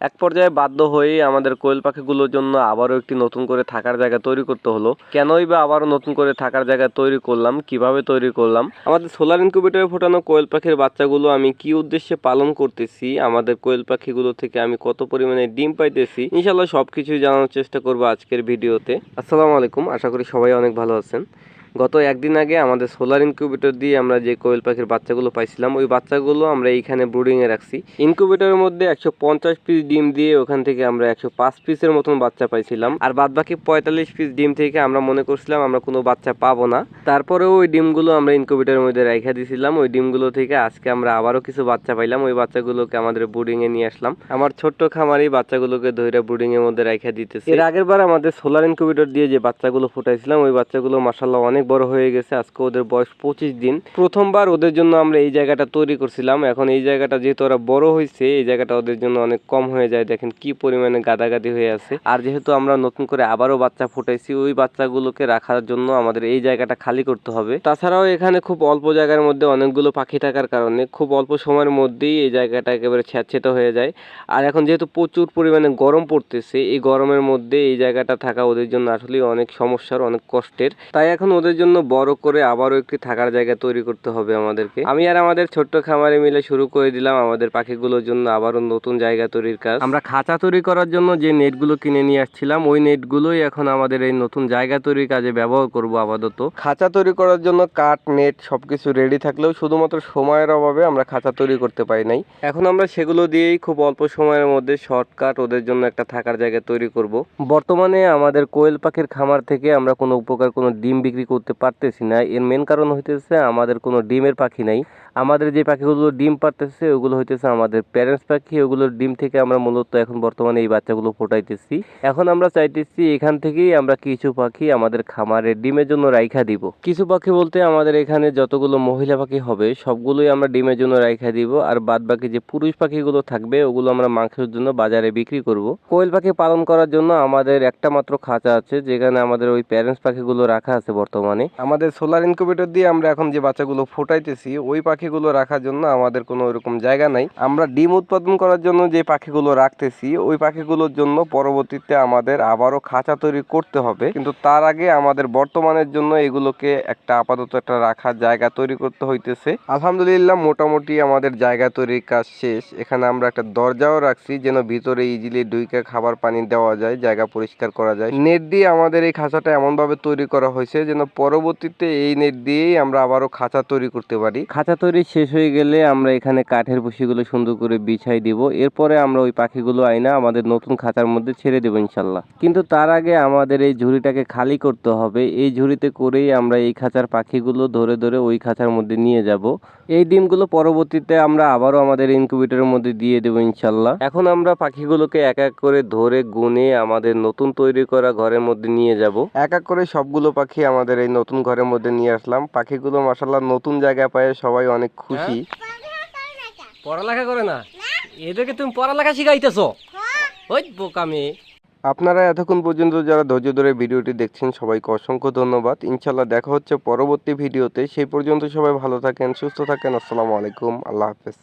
এক পর্যায়ে বাধ্য হয়েই আমাদের কোয়েল পাখিগুলোর জন্য আবারও একটি নতুন করে থাকার জায়গা তৈরি করতে হলো। কেনই বা আবারও নতুন করে থাকার জায়গা তৈরি করলাম, কিভাবে তৈরি করলাম, আমাদের সোলার ইনকিউবেটরে ফোটানো কোয়েল পাখির বাচ্চাগুলো আমি কি উদ্দেশ্যে পালন করতেছি, আমাদের কোয়েল পাখিগুলো থেকে আমি কত পরিমাণে ডিম পাইতেছি, ইনশাল্লাহ সবকিছুই জানানোর চেষ্টা করবো আজকের ভিডিওতে। আসসালামু আলাইকুম, আশা করি সবাই অনেক ভালো আছেন। গত একদিন আগে আমাদের সোলার ইনকিউবেটর দিয়ে আমরা যে কোয়েল পাখির বাচ্চাগুলো পাইছিলাম, ওই বাচ্চাগুলো আমরা এইখানে ব্রুডিংয়ে রাখছি। ইনকিউবেটরের মধ্যে 150 পিস ডিম দিয়ে ওখান থেকে আমরা 105 পিসের মতন বাচ্চা পাইছিলাম। আর বাদ বাকি 45 পিস ডিম থেকে আমরা মনে করছিলাম আমরা কোনো বাচ্চা পাবো না। তারপরেও ওই ডিমগুলো আমরা ইনকিউবেটরের মধ্যে রেখে দিয়েছিলাম। ওই ডিমগুলো থেকে আজকে আমরা আবারও কিছু বাচ্চা পাইলাম। ওই বাচ্চাগুলোকে আমাদের ব্রুডিংয়ে নিয়ে আসলাম। আমার ছোট্ট খামারি বাচ্চাগুলোকে ধরে ব্রুডিংয়ের মধ্যে রেখে দিতেছে। এর আগের বার আমাদের সোলার ইনকিউবেটর দিয়ে যে বাচ্চাগুলো ফুটাইছিলাম, ওই বাচ্চাগুলো মাশাআল্লাহ অনেক বড় হয়ে গেছে। আজকে ওদের বয়স 25 দিন। প্রথমবার ওদের জন্য আমরা এই জায়গাটা তৈরি করছিলাম। এখন এই জায়গাটা যেহেতু ওরা বড় হয়েছে, এই জায়গাটা ওদের জন্য অনেক কম হয়ে যায়। দেখেন কি পরিমাণে গাদাগাদি হয়ে আছে। আর যেহেতু আমরা নতুন করে আবারও বাচ্চা ফুটাইছি, ওই বাচ্চাগুলোকে রাখার জন্য আমাদের এই জায়গাটা খালি করতে হবে। তাছাড়াও এখানে খুব অল্প জায়গার মধ্যে অনেকগুলো পাখি থাকার কারণে খুব অল্প সময়ের মধ্যেই এই জায়গাটা একেবারে ছ্যাঁতচ্যাঁতে হয়ে যায়। আর এখন যেহেতু প্রচুর পরিমাণে গরম পড়তেছে, এই গরমের মধ্যে এই জায়গাটা থাকা ওদের জন্য আসলে অনেক সমস্যার, অনেক কষ্টের। তাই এখন ওদের জন্য বড় করে আবারও একটি থাকার জায়গা তৈরি করতে হবে আমাদেরকে। আমি আর আমাদের ছোট্ট খামারে মিলে শুরু করে দিলাম আমাদের পাখিগুলোর জন্য আবারও নতুন জায়গা তৈরির কাজ। আমরা খাঁচা তৈরি করার জন্য যে নেটগুলো কিনে নিয়ে আসছিলাম, ওই নেটগুলোই এখন আমাদের এই নতুন জায়গা তৈরির কাজে ব্যবহার করব আপাতত। খাঁচা তৈরি করার জন্য কাঠ, নেট সবকিছু রেডি থাকলেও শুধুমাত্র সময়ের অভাবে আমরা খাঁচা তৈরি করতে পারি নাই। এখন আমরা সেগুলো দিয়েই খুব অল্প সময়ের মধ্যে শর্টকাট ওদের জন্য একটা থাকার জায়গা তৈরি করব। বর্তমানে আমাদের কোয়েল পাখির খামার থেকে আমরা কোনো উপকার কোনো ডিম বিক্রি করতে পারতেছি না। এর মেন কারণ হইতেছে আমাদের কোনো ডিমের পাখি নাই। আমাদের যে পাখিগুলো ডিম পারতেছে ওগুলো হইতেছে আমাদের প্যারেন্টস পাখি। ওগুলোর ডিম থেকে আমরা মূলত এখন বর্তমানে এই বাচ্চাগুলো ফোটাইতেছি। এখন আমরা চাইতেছি এখান থেকেই আমরা কিছু পাখি আমাদের খামারে ডিমের জন্য রাইখা দিব। কিছু পাখি বলতে আমাদের এখানে যতগুলো মহিলা পাখি হবে সবগুলোই আমরা ডিমের জন্য রাইখা দিব। আর বাদ বাকি যে পুরুষ পাখিগুলো থাকবে ওগুলো আমরা মাংসের জন্য বাজারে বিক্রি করব। কোয়েল পাখি পালন করার জন্য আমাদের একটা মাত্র খাঁচা আছে, যেখানে আমাদের ওই প্যারেন্টস পাখিগুলো রাখা আছে বর্তমানে। আমাদের সোলার ইনকিউবেটর দিয়ে আমরা এখন যে বাচ্চাগুলো ফোটাইতেছি, ওই পাখিগুলো রাখার জন্য আমাদের কোনো ওরকম জায়গা নাই। আমরা ডিম উৎপাদন করার জন্য যে পাখিগুলো রাখতেছি, ওই পাখিগুলোর জন্য পরবর্তীতে আমাদের আবারও খাঁচা তৈরি করতে হবে। কিন্তু তার আগে আমাদের বর্তমানের জন্য এগুলোকে একটা আপাতত একটা রাখার জায়গা তৈরি করতে হইতেছে। আলহামদুলিল্লাহ মোটামুটি আমাদের জায়গা তৈরির কাজ শেষ। এখানে আমরা একটা দরজাও রাখছি যেন ভিতরে ইজিলি ঢুকে খাবার পানি দেওয়া যায়, জায়গা পরিষ্কার করা যায়। নেট দিয়ে আমাদের এই খাঁচাটা এমনভাবে তৈরি করা হয়েছে যেন পরবর্তীতে এই নেট দিয়েই আমরা আবারও খাঁচা তৈরি করতে পারি। খাঁচা তৈরি শেষ হয়ে গেলে আমরা এখানে কাঠের ভুসিগুলো সুন্দর করে বিছাই দিব। এরপরে আমরা ওই পাখিগুলো আইনা আমাদের নতুন খাঁচার মধ্যে ছেড়ে দেবো ইনশাল্লাহ। কিন্তু তার আগে আমাদের এই ঝুড়িটাকে খালি করতে হবে। এই ঝুড়িতে করেই আমরা এই খাঁচার পাখিগুলো ধরে ধরে ওই খাঁচার মধ্যে নিয়ে যাব। এই ডিমগুলো পরবর্তীতে আমরা আবারও আমাদের ইনকিউবেটরের মধ্যে দিয়ে দেবো ইনশাল্লাহ। এখন আমরা পাখিগুলোকে এক এক করে ধরে গুনে আমাদের নতুন তৈরি করা ঘরের মধ্যে নিয়ে যাব। এক এক করে সবগুলো পাখি আমাদের এই নতুন ঘরের মধ্যে নিয়ে আসলাম। পাখিগুলো মাশাআল্লাহ নতুন জায়গা পায় সবাই অনেক খুশি। পড়ালেখা করে না, এদেরকে তুমি পড়ালেখা শিখাইতেছো? ওই বোকামি। আপনারা এতক্ষণ পর্যন্ত যারা ধৈর্য ধরে ভিডিওটি দেখছেন সবাইকে অসংখ্য ধন্যবাদ। ইনশাল্লাহ দেখা হচ্ছে পরবর্তী ভিডিওতে। সেই পর্যন্ত সবাই ভালো থাকেন, সুস্থ থাকেন। আসসালামু আলাইকুম, আল্লাহ হাফেজ।